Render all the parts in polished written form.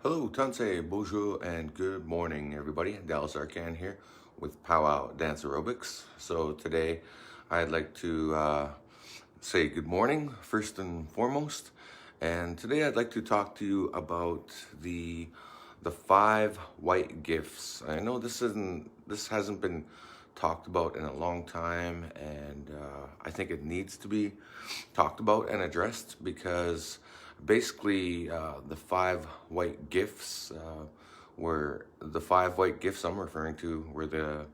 Hello, Tanse, bonjour, and good morning, everybody. Dallas Arcand here with Pow-wow Dance Aerobics. So today, I'd like to say good morning first and foremost. And today, I'd like to talk to you about the 5 white gifts. I know this hasn't been talked about in a long time, and I think it needs to be talked about and addressed because basically the 5 white gifts were the 5 white gifts I'm referring to were the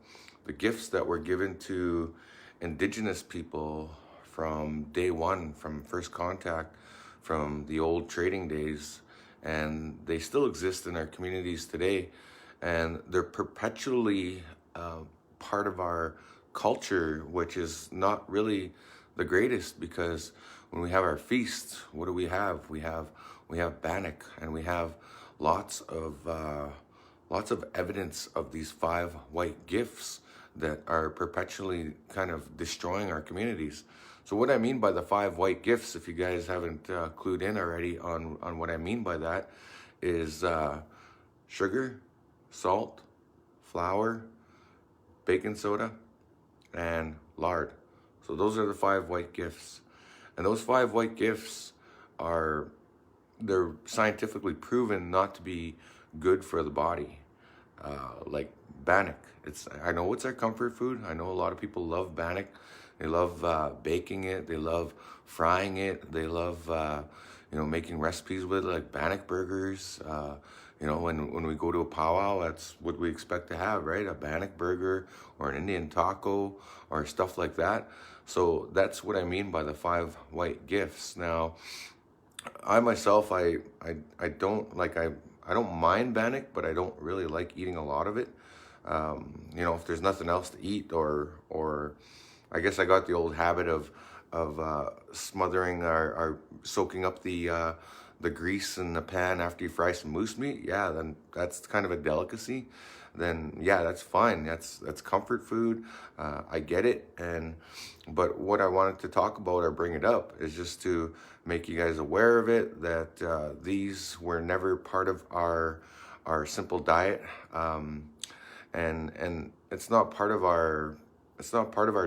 gifts that were given to indigenous people from day one, from first contact, from the old trading days, and they still exist in our communities today, and they're perpetually part of our culture, which is not really the greatest, because when we have our feasts, what do we have? We have bannock, and we have lots of evidence of these 5 white gifts that are perpetually kind of destroying our communities. So what I mean by the 5 white gifts, if you guys haven't clued in already on what I mean by that, is sugar, salt, flour, baking soda, and lard. So those are the 5 white gifts. And those 5 white gifts they're scientifically proven not to be good for the body. Like bannock, I know it's our comfort food. I know a lot of people love bannock. They love baking it. They love frying it. They love making recipes with it, like bannock burgers. When we go to a powwow, that's what we expect to have, right? A bannock burger or an Indian taco or stuff like that. So that's what I mean by the 5 white gifts. Now, I myself, I don't mind bannock, but I don't really like eating a lot of it. If there's nothing else to eat, or I guess I got the old habit of smothering or soaking up the grease in the pan after you fry some moose meat. Yeah, then that's kind of a delicacy. Then yeah, that's fine. That's comfort food. I get it. But what I wanted to talk about or bring it up is just to make you guys aware of it, that these were never part of our simple diet, and it's not part of our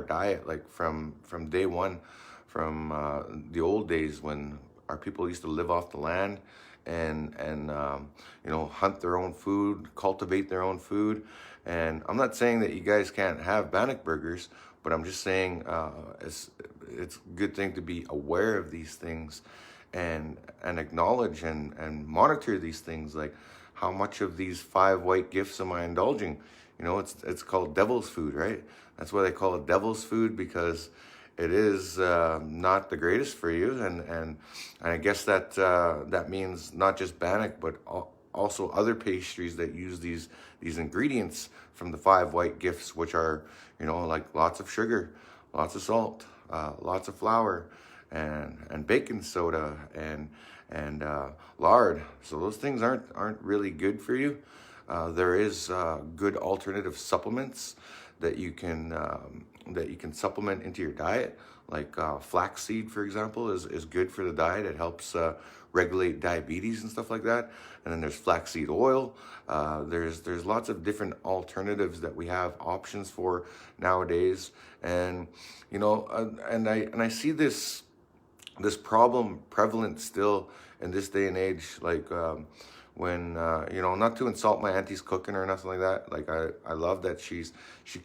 diet, like from day one, from the old days when our people used to live off the land and hunt their own food, cultivate their own food. And I'm not saying that you guys can't have bannock burgers, but I'm just saying it's a good thing to be aware of these things and acknowledge and monitor these things, like how much of these 5 white gifts am I indulging? It's called devil's food, right? That's why they call it devil's food, because it is not the greatest for you, and I guess that means not just bannock, but also other pastries that use these ingredients from the 5 white gifts, which are like lots of sugar, lots of salt, lots of flour, and baking soda and lard. So those things aren't really good for you. There is good alternative supplements that you can supplement into your diet, like flaxseed, for example, is good for the diet. It helps regulate diabetes and stuff like that. And then there's flaxseed oil. There's lots of different alternatives that we have options for nowadays. And and I see this problem prevalent still in this day and age, like when not to insult my auntie's cooking or nothing like that. Like I love that she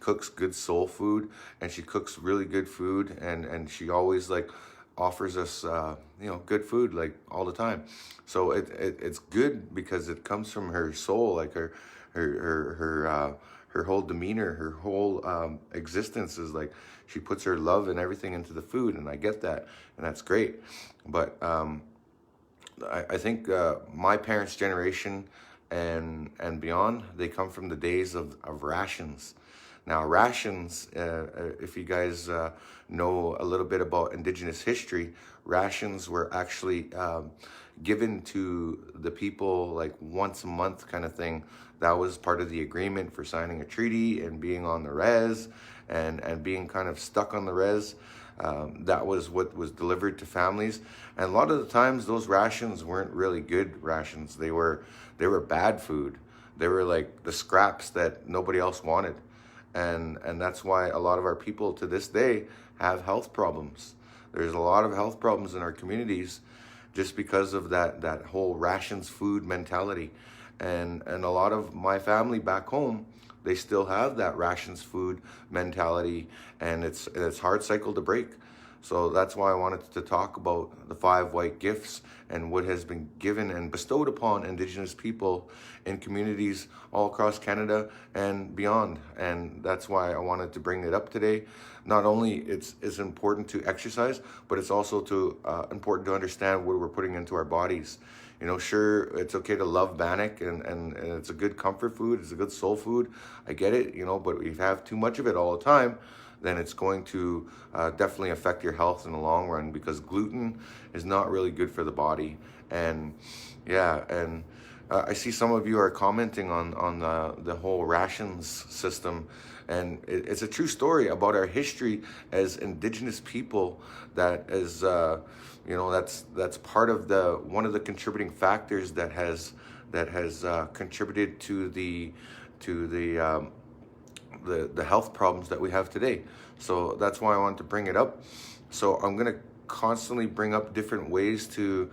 cooks good soul food, and she cooks really good food, and she always like offers us good food like all the time. So it's good because it comes from her soul, like her whole demeanor, her whole existence is like she puts her love and everything into the food, and I get that, and that's great. But I think my parents' generation and beyond, they come from the days of rations. Now, rations, if you guys know a little bit about Indigenous history, rations were actually given to the people like once a month kind of thing. That was part of the agreement for signing a treaty and being on the res and being kind of stuck on the res. That was what was delivered to families, and a lot of the times those rations weren't really good rations. They were bad food. They were like the scraps that nobody else wanted, and that's why a lot of our people to this day have health problems. There's a lot of health problems in our communities just because of that whole rations food mentality. And a lot of my family back home, they still have that rations food mentality, and it's hard cycle to break. So that's why I wanted to talk about the 5 white gifts and what has been given and bestowed upon Indigenous people in communities all across Canada and beyond. And that's why I wanted to bring it up today. Not only it's important to exercise, but it's also important to understand what we're putting into our bodies. You know, sure, it's okay to love bannock and it's a good comfort food, it's a good soul food. I get it, you know, but if you have too much of it all the time, then it's going to definitely affect your health in the long run, because gluten is not really good for the body. And yeah, and I see some of you are commenting on the whole rations system, and it's a true story about our history as Indigenous people. That is, you know, that's part of one of the contributing factors that has contributed to the health problems that we have today. So that's why I wanted to bring it up. So I'm going to constantly bring up different ways to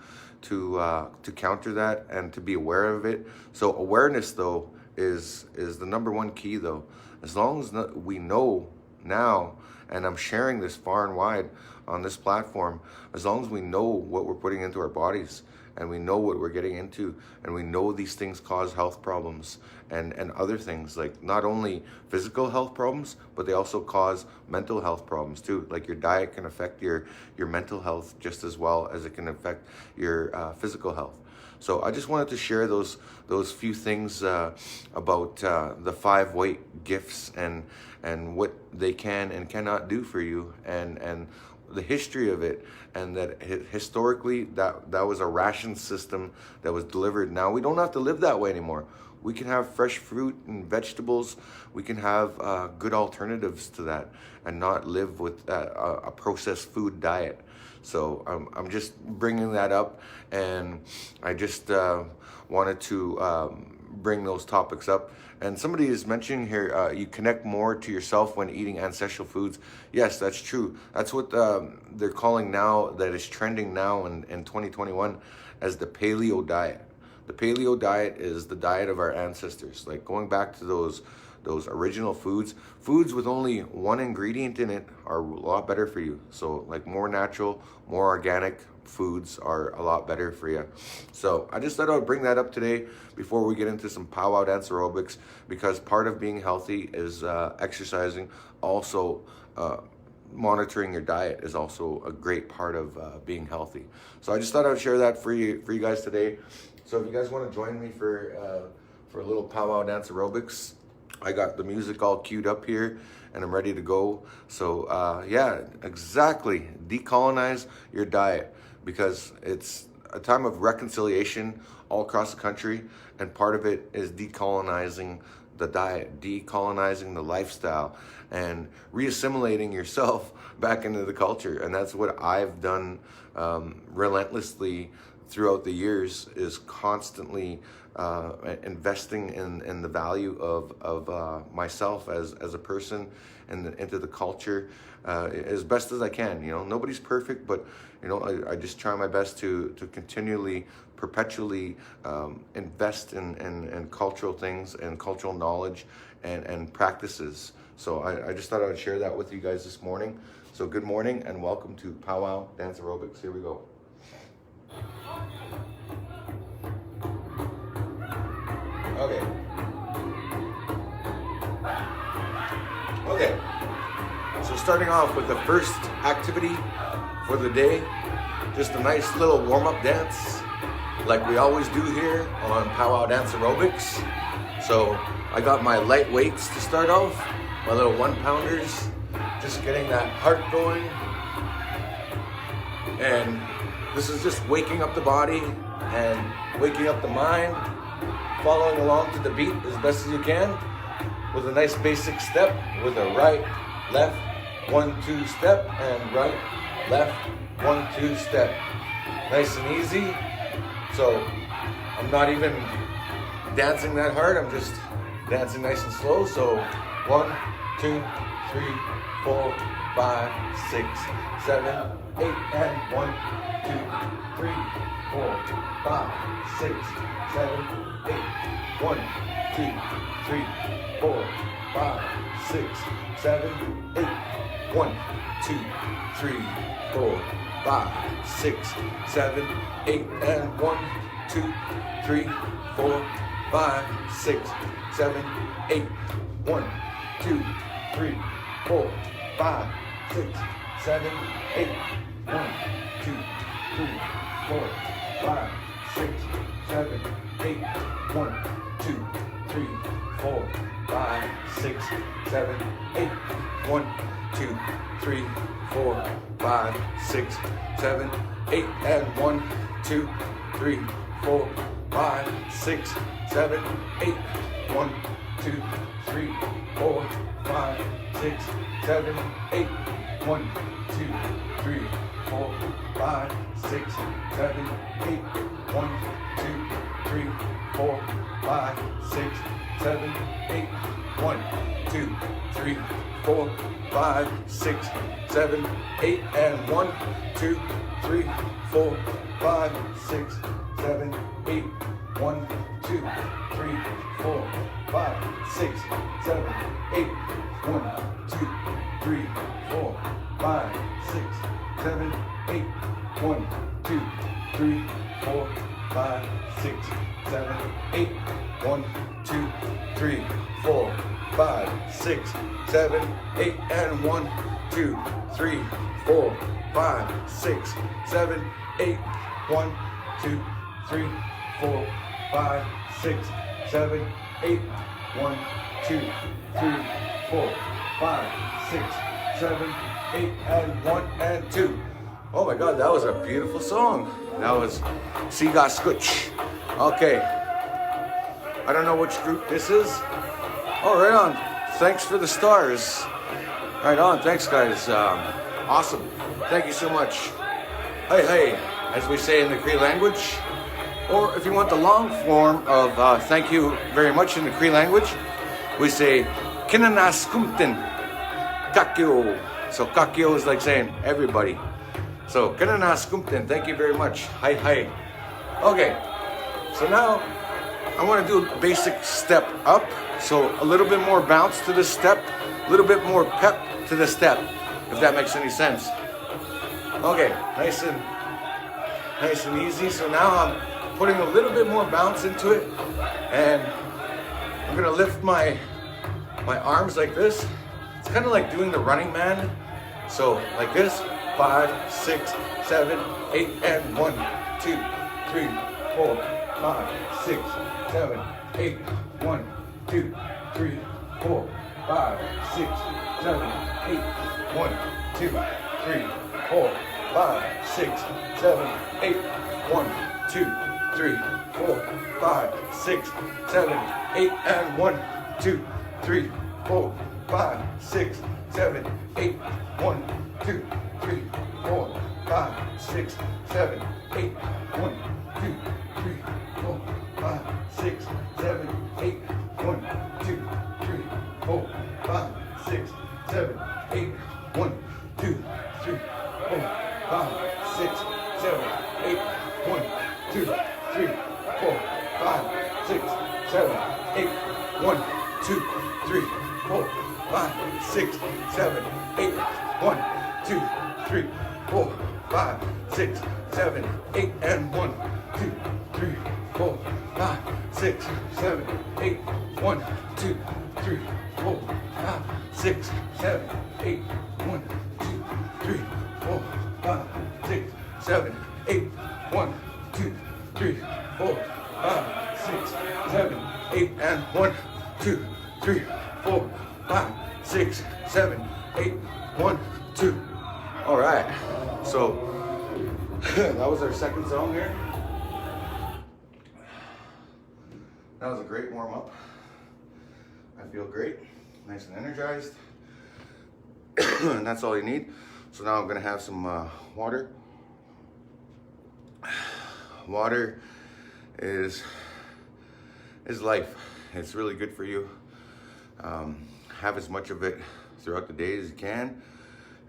counter that and to be aware of it. So awareness, though, is the number one key, though. As long as we know now, and I'm sharing this far and wide on this platform, as long as we know what we're putting into our bodies, and we know what we're getting into, and we know these things cause health problems and other things, like not only physical health problems, but they also cause mental health problems too. Like your diet can affect your mental health just as well as it can affect your physical health. So I just wanted to share those few things about the 5 white gifts and what they can and cannot do for you, and the history of it, and that historically that was a ration system that was delivered. Now we don't have to live that way anymore. We can have fresh fruit and vegetables. We can have good alternatives to that and not live with a processed food diet. So I'm just bringing that up, and I just wanted to bring those topics up. And somebody is mentioning here, you connect more to yourself when eating ancestral foods. Yes, that's true. That's what they're calling now, that is trending now in 2021 as the Paleo Diet. The Paleo Diet is the diet of our ancestors, like going back to those original foods with only one ingredient in it are a lot better for you. So like more natural, more organic foods are a lot better for you. So I just thought I would bring that up today before we get into some Powwow Dance Aerobics, because part of being healthy is exercising. Also, monitoring your diet is also a great part of being healthy. So I just thought I would share that for you guys today. So if you guys want to join me for a little Powwow Dance Aerobics, I got the music all queued up here and I'm ready to go. So yeah, exactly. Decolonize your diet, because it's a time of reconciliation all across the country, and part of it is decolonizing the diet, decolonizing the lifestyle, and reassimilating yourself back into the culture. And that's what I've done relentlessly throughout the years, is constantly investing in the value of myself as a person and into the culture as best as I can. You know, nobody's perfect, but you know, I just try my best to continually, perpetually invest in cultural things and cultural knowledge and practices. So I just thought I would share that with you guys this morning. So good morning and welcome to Powwow Dance Aerobics. Here we go. Okay, so starting off with the first activity for the day, just a nice little warm-up dance like we always do here on Powwow Dance Aerobics. So I got my light weights to start off, my little 1-pounders, just getting that heart going. And this is just waking up the body and waking up the mind, following along to the beat as best as you can with a nice basic step with a right, left, 1, 2 step, and right, left, 1, 2 step. Nice and easy. So I'm not even dancing that hard, I'm just dancing nice and slow. So 1, 2, 3, 4, 5, 6, 7, 8, and 1, 2, 3, 4, 5, 6, 7, 8, 1, 2, 3, 4, 5, 6, 7, 8, 1, 2, 3, 4, 5, 6, 7, 8, and 1, 2, 3, 4, 5, 6, 7, 8, 1, 2, 3, 4, 5, 6, 7, 8, 1, 2, 3, 4, 5, 6, 7, 8, 1, 2, 3, 4, 5, 6, 7, 8, 1, 2, 3, 4, 5, 6, 7, 8, and 1, 2, 3, 4, 5, 6, 7, 8, 1, 2, 3, 4, 5, 6, 7, 8, 1, 2, 3, 4, 5, 6, 7, 8, 1, 2, 3, 4, 5, 6, 7, 8, 1, 2, 3, 4, 5, 6, 7, 8, and 1, 2, 3, 4, 5, 6, 7, 8, 1, 2, 3, 4, 5, 6, 7, 8, 1, 2, 3, 4, 5, 6, 7, 8, 1, 2, 3, 4, 5, 6, 7, 8, 1, 2, 3, 4, 5, 6, 7, 8, and 1, 2, 3, 4, 5, 6, 7, 8, 1, 2, 3, 4, 5, 6, 7, 8, 1, 2, 3, 4, 5, 6, 7, 8, and 1, and 2. Oh my God, that was a beautiful song. That was Siga Scutch. Okay. I don't know which group this is. Oh, right on. Thanks for the stars. Right on. Thanks, guys. Awesome. Thank you so much. Hey, hey, as we say in the Cree language. Or if you want the long form of thank you very much in the Cree language, we say Kinanaskumten Kakyo. So Kakyo is like saying everybody. So Kinanaskumten, thank you very much. Hi, hi. Okay, so now I want to do a basic step up. So a little bit more bounce to the step, a little bit more pep to the step, if that makes any sense. Okay, nice and easy. So now I'm putting a little bit more bounce into it, and I'm gonna lift my arms like this. It's kind of like doing the running man. So like this, 5, 6, 7, 8, and 1, 2, 3, 4, 5, 6, 7, 8, 1, 2, 3, 4, 5, 6, 7, 8, 1, 2, 3, 4, 5, 6, 7, 8, 1, 2, 3, 4, 5, 6, 7, 8, and 1, 2, 3, 4, 5, 6, 7, 8, 1, 2, 3, 4, 5, 6, 7, 8, 1, 2, 3, 4, 5, 6, 7, 8, 1, 2, 3, 4, 5, 6, 7, 8, 1, 2, 3, 4, 5, 6, 7, 8, 1, 2, 3, 4, 5, 6, 7, 8, 1, 2, 3, 4, 5, 6, 7, 8, 1, 2, 3, 4, 5, 6, 7, 8, and 1, 2, 3, 4, 5, 6, 7, 8, 1, 2, 3, 4, 5, 6, 7, 8, 1, 2, 3, 4, 5, 6, 7, 8, 1, 2, 3, 4, 5, 6, 7, 8, and 1, 2, 3, 4, 5, 6, 7, 8, 1, 2. All right, so that was our second song here. That was a great warm up. I feel great, nice and energized. And that's all you need. So now I'm gonna have some water. Water is life. It's really good for you. Have as much of it throughout the day as you can,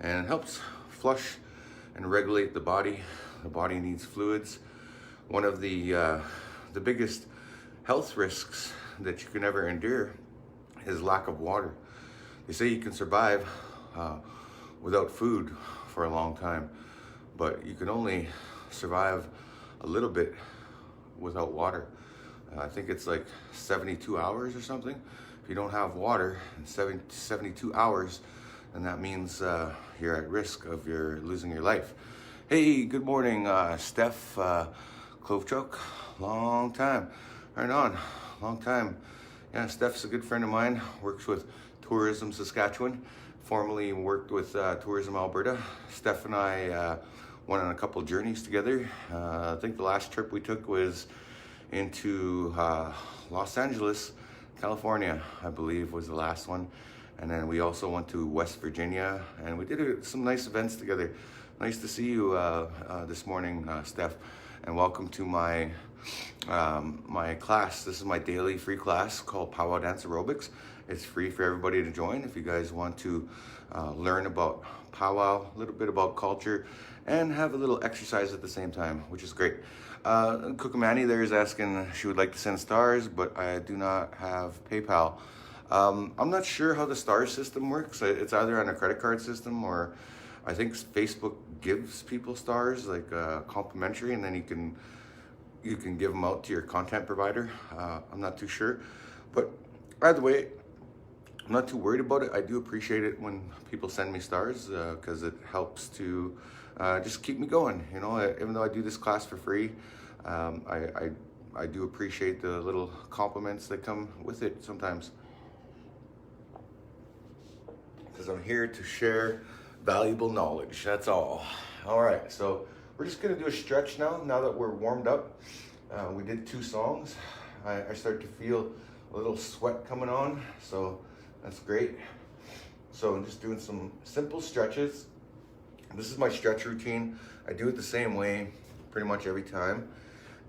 and it helps flush and regulate the body. The body needs fluids. One of the biggest health risks that you can ever endure is lack of water. They say you can survive without food for a long time, but you can only survive a little bit without water. I think it's like 72 hours or something. If you don't have water in 72 hours, then that means you're at risk of losing your life. Hey, good morning, Steph Klovchuk. Long time. Right on. Long time. Yeah, Steph's a good friend of mine. Works with Tourism Saskatchewan. Formerly worked with Tourism Alberta. Steph and I went on a couple journeys together. I think the last trip we took was into Los Angeles, California, I believe was the last one. And then we also went to West Virginia, and we did some nice events together. Nice to see you this morning, Steph, and welcome to my my class. This is my daily free class called Pow-wow Dance Aerobics. It's free for everybody to join if you guys want to learn about powwow, a little bit about culture, and have a little exercise at the same time, which is great. Kukamani there is asking she would like to send stars, but I do not have PayPal. I'm not sure how the star system works. It's either on a credit card system, or I think Facebook gives people stars, like complimentary, and then you can give them out to your content provider. I'm not too sure, but either way, I'm not too worried about it. I do appreciate it when people send me stars because it helps to just keep me going. You know, even though I do this class for free, I do appreciate the little compliments that come with it sometimes, because I'm here to share valuable knowledge. That's all. All right, so we're just gonna do a stretch now that we're warmed up. We did 2 songs. I start to feel a little sweat coming on, so that's great. So I'm just doing some simple stretches. This is my stretch routine. I do it the same way pretty much every time,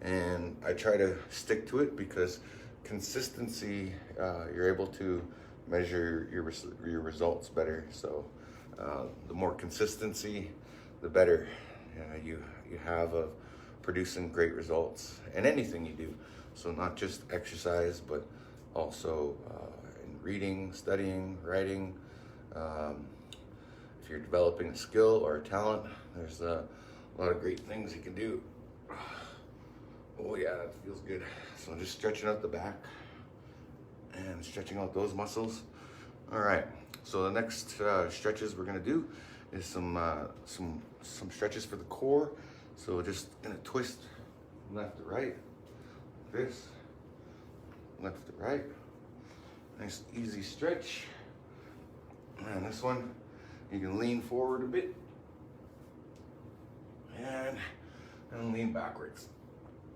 and I try to stick to it because consistency, you're able to measure your results better. So the more consistency, the better you have of producing great results in anything you do. So not just exercise, but also in reading, studying, writing. If you're developing a skill or a talent, there's a lot of great things you can do. Oh yeah, that feels good. So I'm just stretching out the back and stretching out those muscles. All right, so the next stretches we're gonna do is some stretches for the core. So just gonna twist left to right, like this, left to right. Nice easy stretch. And this one, you can lean forward a bit and lean backwards.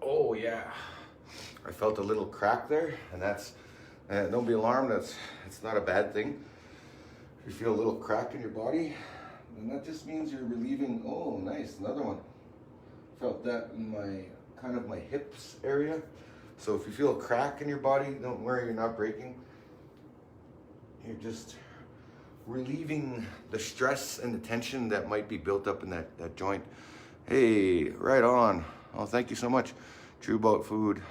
Oh yeah, I felt a little crack there, and that's, don't be alarmed, it's not a bad thing. If you feel a little crack in your body, then that just means you're relieving. Oh nice, another one. Felt that in my hips area. So if you feel a crack in your body, don't worry, you're not breaking. You're just relieving the stress and the tension that might be built up in that joint. Hey, right on. Oh, thank you so much. True about food.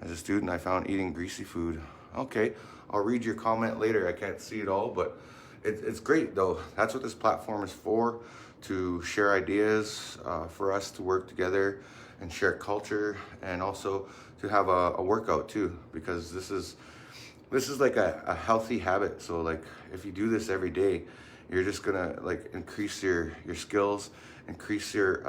As a student, I found eating greasy food. Okay, I'll read your comment later. I can't see it all, but it's great though. That's what this platform is for, to share ideas, for us to work together and share culture, and also to have a workout too, because this is like a healthy habit. So like if you do this every day, you're just gonna like increase your skills, increase your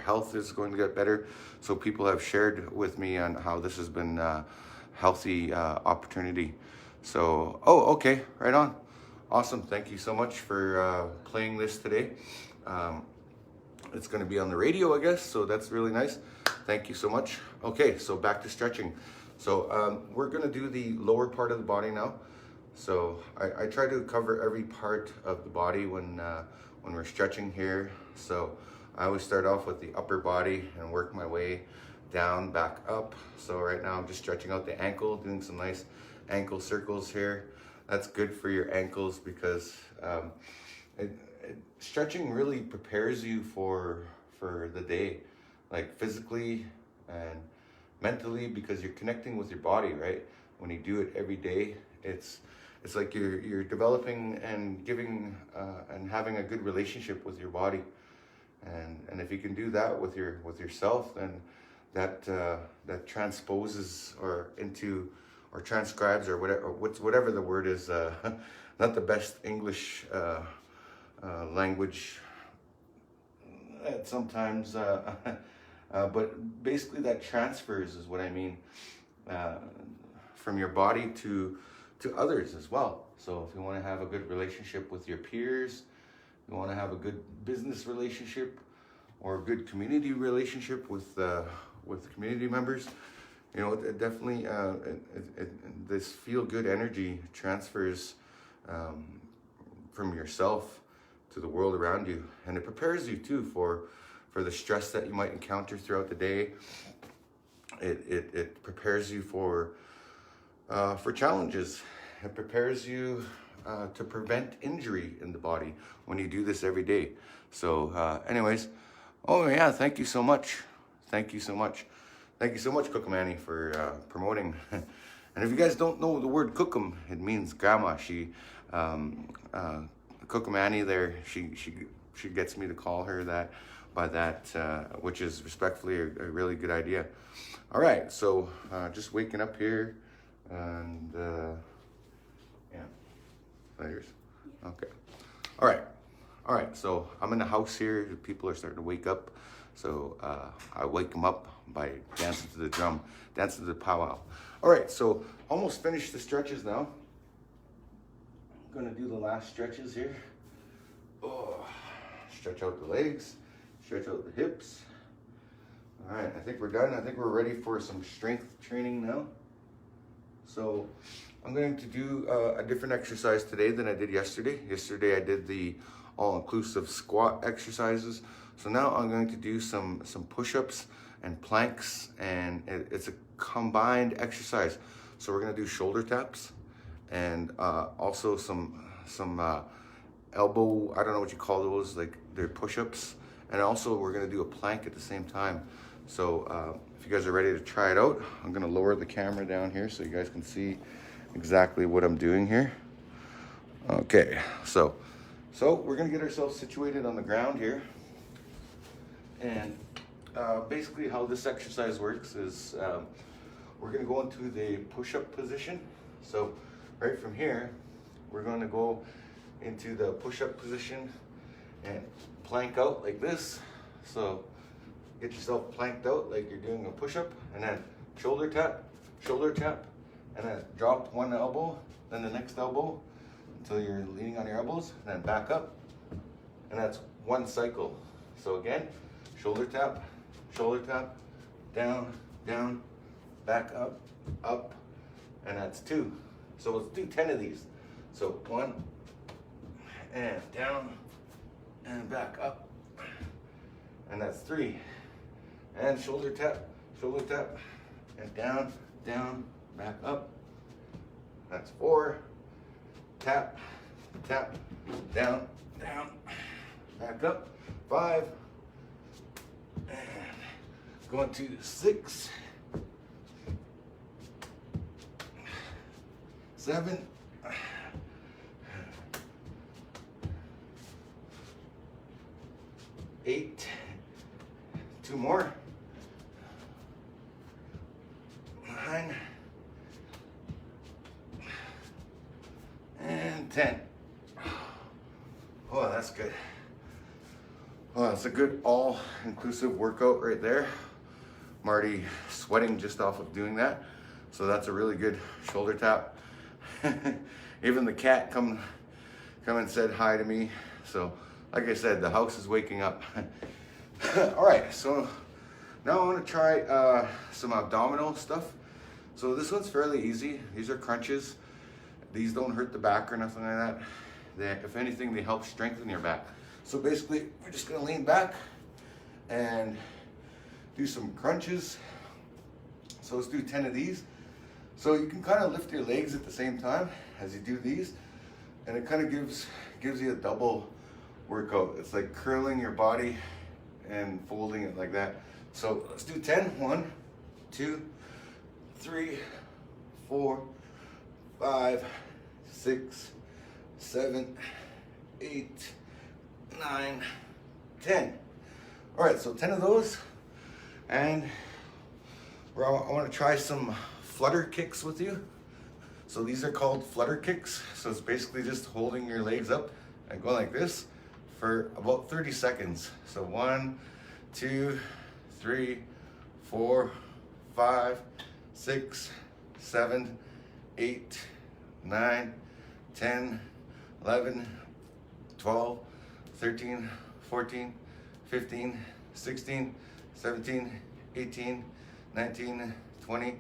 health is going to get better. So people have shared with me on how this has been a healthy opportunity. So, oh, okay, right on. Awesome, thank you so much for playing this today. It's gonna be on the radio, I guess, so that's really nice. Thank you so much. Okay, so back to stretching. So we're gonna do the lower part of the body now. So I try to cover every part of the body when we're stretching here. So I always start off with the upper body and work my way down, back up. So right now I'm just stretching out the ankle, doing some nice ankle circles here. That's good for your ankles because stretching really prepares you for the day, like physically and mentally, because you're connecting with your body, right? When you do it every day, it's like you're developing and giving and having a good relationship with your body, and if you can do that with yourself, then that transposes or into or transcribes or whatever the word is. Not the best English language sometimes, but basically that transfers is what I mean, from your body to others as well. So if you want to have a good relationship with your peers, you want to have a good business relationship or a good community relationship with community members, you know, it definitely this feel-good energy transfers from yourself to the world around you, and it prepares you too for the stress that you might encounter throughout the day. It prepares you for challenges. It prepares you to prevent injury in the body when you do this every day. So anyways, oh yeah, thank you so much. Thank you so much. Thank you so much, Cookamani, for promoting. And if you guys don't know the word Cookum, it means grandma. She, Cookamani there, she gets me to call her that by that, which is respectfully a really good idea. All right, so just waking up here, and yeah, yours. Okay. All right. So I'm in the house here. The people are starting to wake up. So I wake them up by dancing to the drum, dancing to the powwow. All right, so almost finished the stretches now. I'm gonna do the last stretches here. Oh, stretch out the legs, stretch out the hips. All right, I think we're done. I think we're ready for some strength training now. So I'm going to do a different exercise today than I did yesterday. Yesterday I did the all-inclusive squat exercises. So now I'm going to do some push-ups and planks, and it's a combined exercise. So we're going to do shoulder taps and also some elbow, I don't know what you call those, like they're push-ups. And also we're going to do a plank at the same time. So if you guys are ready to try it out, I'm going to lower the camera down here so you guys can see exactly what I'm doing here. Okay, so we're going to get ourselves situated on the ground here. And basically how this exercise works is we're going to go into the push-up position. So right from here, we're going to go into the push-up position and plank out like this. So get yourself planked out like you're doing a push-up, and then shoulder tap, and then drop one elbow, then the next elbow until you're leaning on your elbows, and then back up. And that's one cycle. So again, shoulder tap, down, down, back up, up, and that's two. So let's do 10 of these. So 1, and down, and back up, and that's 3. And shoulder tap, and down, down, back up. That's 4. Tap, tap, down, down, back up. 5. And going to 6. 7. 8. 2 more. 9. And 10. Oh, that's good. Oh, that's a good all-inclusive workout right there. I'm already sweating just off of doing that. So that's a really good shoulder tap. Even the cat come and said hi to me. So like I said, the house is waking up. All right, so now I want to try some abdominal stuff. So this one's fairly easy. These are crunches. These don't hurt the back or nothing like that. If anything, they help strengthen your back. So basically, we're just gonna lean back and do some crunches. So let's do 10 of these. So you can kind of lift your legs at the same time as you do these, and it kind of gives you a double workout. It's like curling your body and folding it like that. So let's do 10. 1, 2, 3, 4, 5, 6, 7, 8, 9, 10. All right, so 10 of those, and I want to try some Flutter Kicks with you. So these are called Flutter Kicks. So it's basically just holding your legs up and going like this for about 30 seconds. So 1, 2, 3, 4, 5, 6, 7, 8, 9, 10, 11, 12, 13, 14, 15, 16, 17, 18, 19, 20,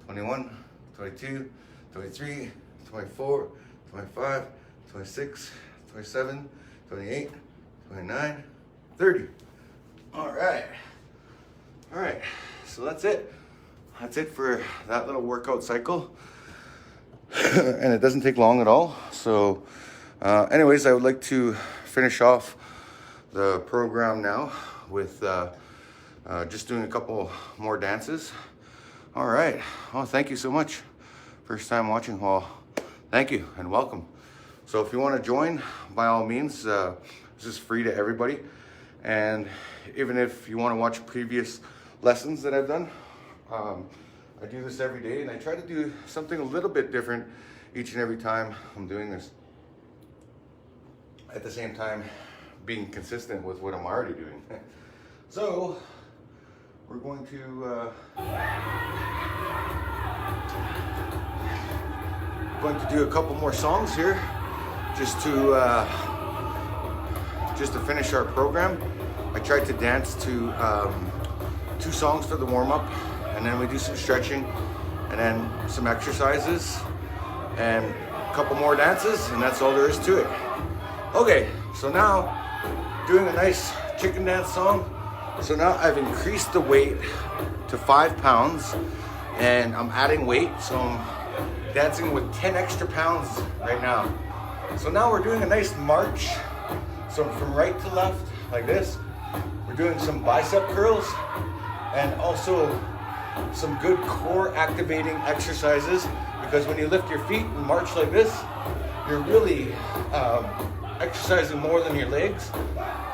21, 22, 23, 24, 25, 26, 27, 28, 29, 30. All right. All right. So that's it. That's it for that little workout cycle. And it doesn't take long at all. So anyways, I would like to finish off the program now with just doing a couple more dances. All right. Oh, thank you so much. First time watching. Well, thank you and welcome. So if you want to join, by all means, this is free to everybody. And even if you want to watch previous lessons that I've done, I do this every day, and I try to do something a little bit different each and every time I'm doing this. At the same time, being consistent with what I'm already doing. So we're going to do a couple more songs here, just to finish our program. I tried to dance to 2 songs for the warm-up, and then we do some stretching, and then some exercises, and a couple more dances, and that's all there is to it. Okay, so now doing a nice chicken dance song. So now I've increased the weight to 5 pounds, and I'm adding weight, so I'm dancing with 10 extra pounds right now. So now we're doing a nice march. So from right to left, like this. We're doing some bicep curls, and also some good core activating exercises, because when you lift your feet and march like this, you're really exercising more than your legs.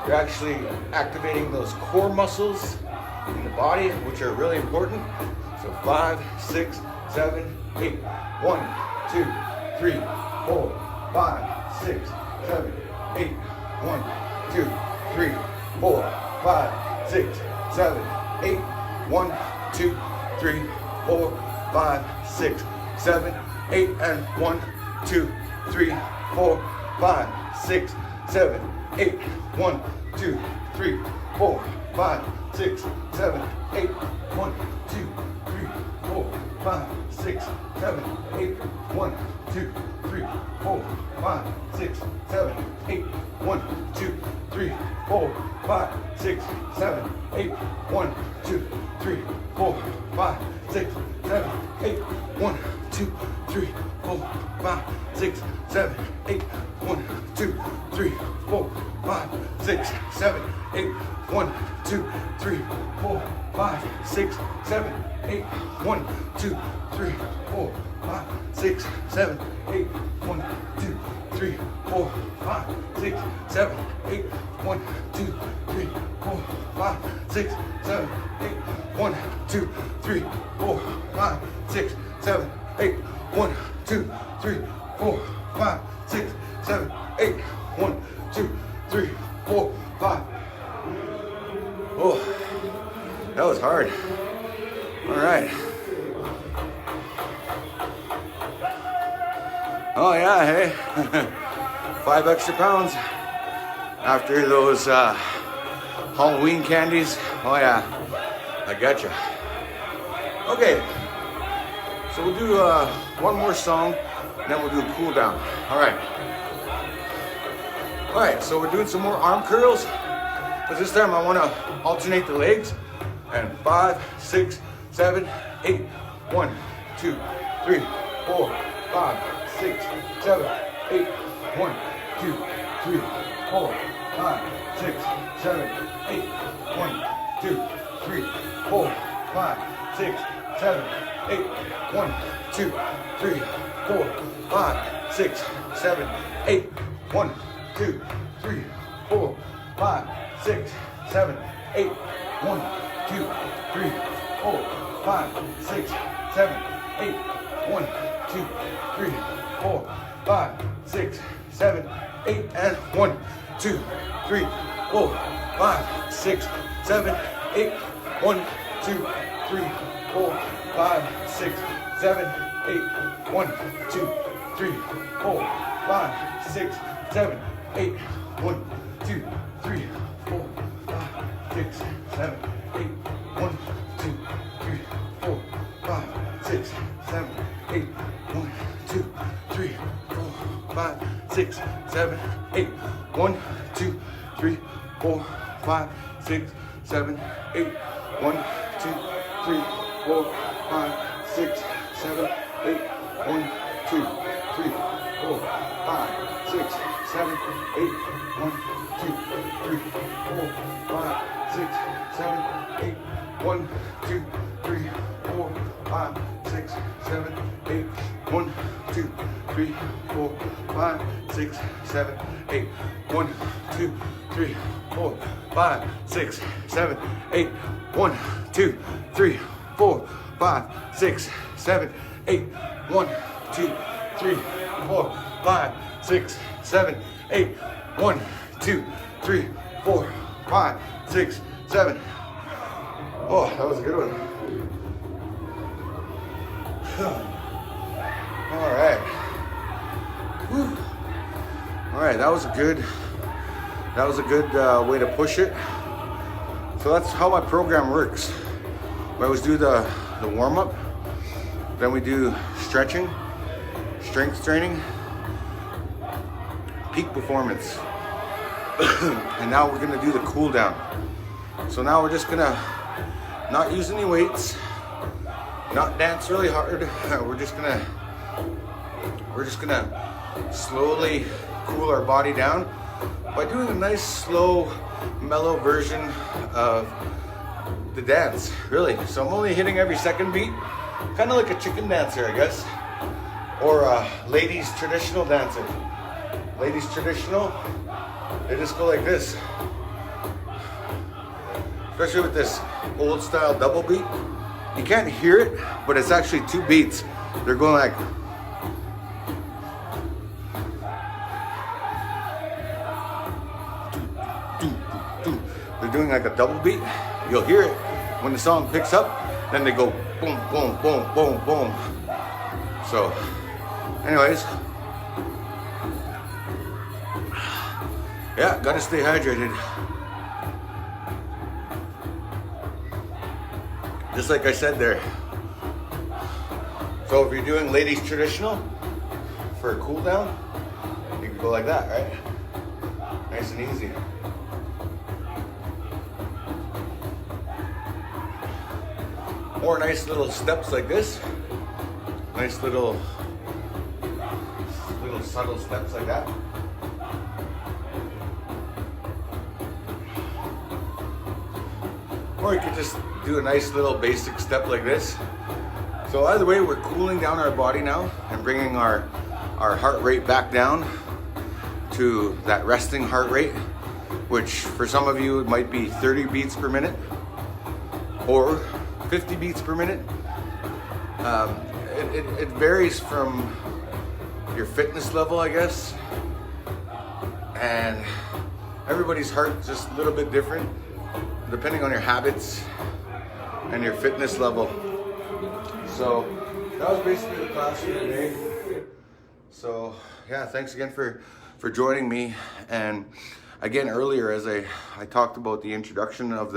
You're actually activating those core muscles in the body, which are really important. So 5, 6, 7, 8. 1, 2, 3, 4, 5, 6, 7, 8. 1, 2, 3, 4, 5, 6, 7, 8. 1, 2, 3, 4, 5, 6, 7, 8, and 1, 2, 3, 4, 5, 6, 7, 8. 1, 2, 3, 4, 5, 6, 7, 8. 1, 2, 3, 4, 5, 6, 7, 8. 1, 2, 3, 4, 5, 6, 7, 8. 1, 2, 3, 4, 5, 6, 7, 8. 1, 2, 3, 4, 5, 6, 7, 8. 1, 2, 3, 4, 5, 6, 7, 8. 1, 2, 3, 4, 5, 6, 7, 8. 1, 2, 3, 4, 5, 6, 7, 8. 1, 2, 3, 4, 5, 6, 7, 8. 1, 2, 3, 4, 5, 6, 7, 8. 1, 2, 3, 4, 5, 6, 7, 8. 1, 2, 3, 4, 5, 6, 7, 8. 1, 2, 3, 4, 5, 6, 7, 8. 1, 2, 3, 4, 5. Oh, that was hard. All right. Oh yeah, hey. 5 extra pounds after those Halloween candies. Oh yeah, I gotcha. Okay, so we'll do one more song, and then we'll do a cool down. All right, so we're doing some more arm curls, but this time I want to alternate the legs. And 5, 6, 7, 8. 1, 2, 3, 4, 5, 6, 7, 8. 1, 2, 3, 4, 5, 6, 7, 8. 1, 2, 3, 4, 5, 6, 7, 8. 1, 2, 3, 4, 5, 6, 7, 8. 1, 2, 3, 4, 5, 6, 7, 8. 1, 2, 3, 4, 5, 6, 7, 8. 1, 2, 3, 4, 5, 6, 7, 8. And 1, 2, 3, 4, 5, 6, 7, 8. 1, 2, 3, 4, 5, 6, 7, 8. 1, 2, 3, 4, 5, 6, 7, 8. 1, 2, 3, 4, 5, 6, 7, 8. 1, 2, 3, 4, 5, 6, 7, 8. 1, 2, 3, 4, 5, 6, 7, 8. 1, 2, 3, 4, 5, 6, 7, 8. 1, 2, 3, 4, 5, 6, 7, 8. 1, 2, 3, 4, 5, 6, 7, 8. 1, 2, 3, 4, 5, 6, 7, 8. 1, 2, 3, 4, 5, 6, 7, 8. 1, 2, 3, 4, 5, 6, 7, 8. 1, 2, 3, 4, 5, 6, 7, 8. 1, 2, 3, 4, 5, 6, 7, 8. 1, 2, 3, 4, 5, 6, 7, 8. 1, 2, 3, 4, 5, 6, 7. Oh, that was a good one. All right. Whew. All right, that was a good way to push it. So that's how my program works. We always do the warm up, then we do stretching, strength training, peak performance, and now we're gonna do the cool down. So now we're just gonna not use any weights, not dance really hard. We're just gonna slowly cool our body down by doing a nice slow mellow version of the dance, really. So I'm only hitting every second beat, kind of like a chicken dancer, I guess, or a ladies traditional dancer. Ladies traditional, they just go like this. Especially with this old style double beat. You can't hear it, but it's actually 2 beats. They're going like, they're doing like a double beat. You'll hear it when the song picks up, then they go boom, boom, boom, boom, boom. So, anyways, yeah, gotta stay hydrated. Just like I said there. So if you're doing ladies traditional for a cool down, you can go like that, right? Nice and easy. Or nice little steps like this. Nice little subtle steps like that. Or you could just do a nice little basic step like this. So either way, we're cooling down our body now and bringing our heart rate back down to that resting heart rate, which for some of you it might be 30 beats per minute or 50 beats per minute. It varies from your fitness level, I guess, and everybody's heart's just a little bit different depending on your habits and your fitness level. So that was basically the class for today. So yeah, thanks again for joining me. And again, earlier as I talked about the introduction of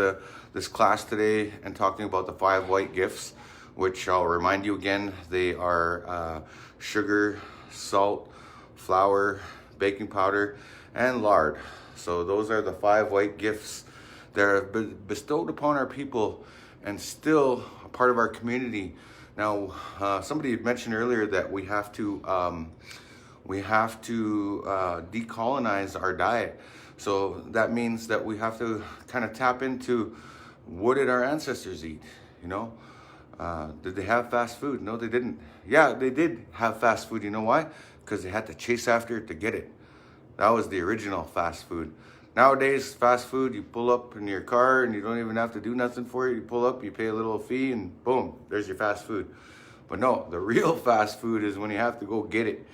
this class today and talking about the 5 white gifts, which I'll remind you again, they are sugar, salt, flour, baking powder, and lard. So those are the 5 white gifts that have been bestowed upon our people and still a part of our community. Now, somebody had mentioned earlier that we have to decolonize our diet. So that means that we have to kind of tap into, what did our ancestors eat? You know, did they have fast food? No, they didn't. Yeah, they did have fast food. You know why? Because they had to chase after it to get it. That was the original fast food. Nowadays, fast food, you pull up in your car and you don't even have to do nothing for it. You pull up, you pay a little fee, and boom, there's your fast food. But no, the real fast food is when you have to go get it.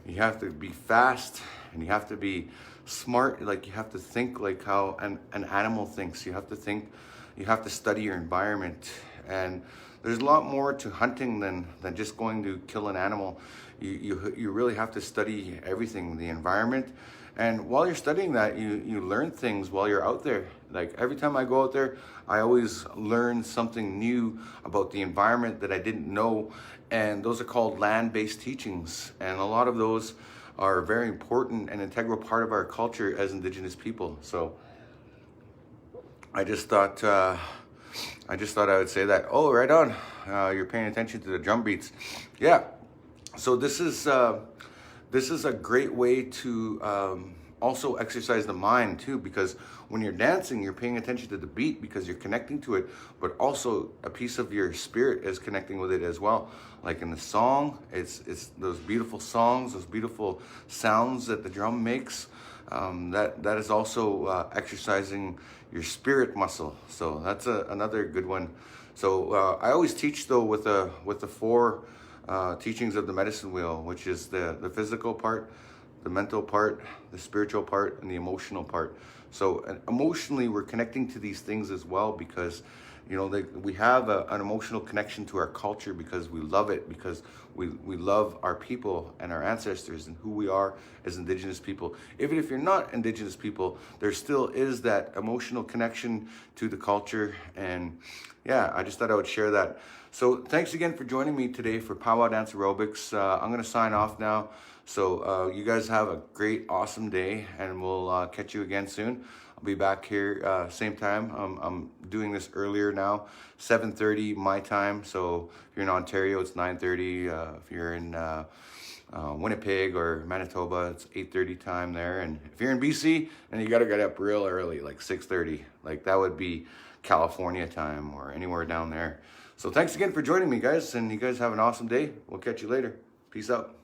You have to be fast and you have to be smart. Like, you have to think like how an animal thinks. You have to think, you have to study your environment. And there's a lot more to hunting than just going to kill an animal. You really have to study everything, the environment. And while you're studying that, you learn things while you're out there. Like, every time I go out there, I always learn something new about the environment that I didn't know. And those are called land-based teachings. And a lot of those are very important and integral part of our culture as Indigenous people. So I just thought I would say that. Oh, right on. You're paying attention to the drum beats. Yeah. So this is a great way to also exercise the mind too, because when you're dancing, you're paying attention to the beat because you're connecting to it, but also a piece of your spirit is connecting with it as well. Like in the song, it's those beautiful songs, those beautiful sounds that the drum makes. That is also exercising your spirit muscle. So that's another good one. So I always teach though with the 4 teachings of the medicine wheel, which is the physical part, the mental part, the spiritual part, and the emotional part. So emotionally, we're connecting to these things as well because, you know, we have an emotional connection to our culture because we love it, because we love our people and our ancestors and who we are as Indigenous people. Even if you're not Indigenous people, there still is that emotional connection to the culture. And yeah, I just thought I would share that. So thanks again for joining me today for Pow-wow Dance Aerobics. I'm going to sign off now. So you guys have a great, awesome day, and we'll catch you again soon. I'll be back here same time. I'm doing this earlier now, 7:30 my time. So if you're in Ontario, it's 9:30. If you're in Winnipeg or Manitoba, it's 8:30 time there. And if you're in BC, then you got to get up real early, like 6:30. Like that would be California time or anywhere down there. So thanks again for joining me, guys, and you guys have an awesome day. We'll catch you later. Peace out.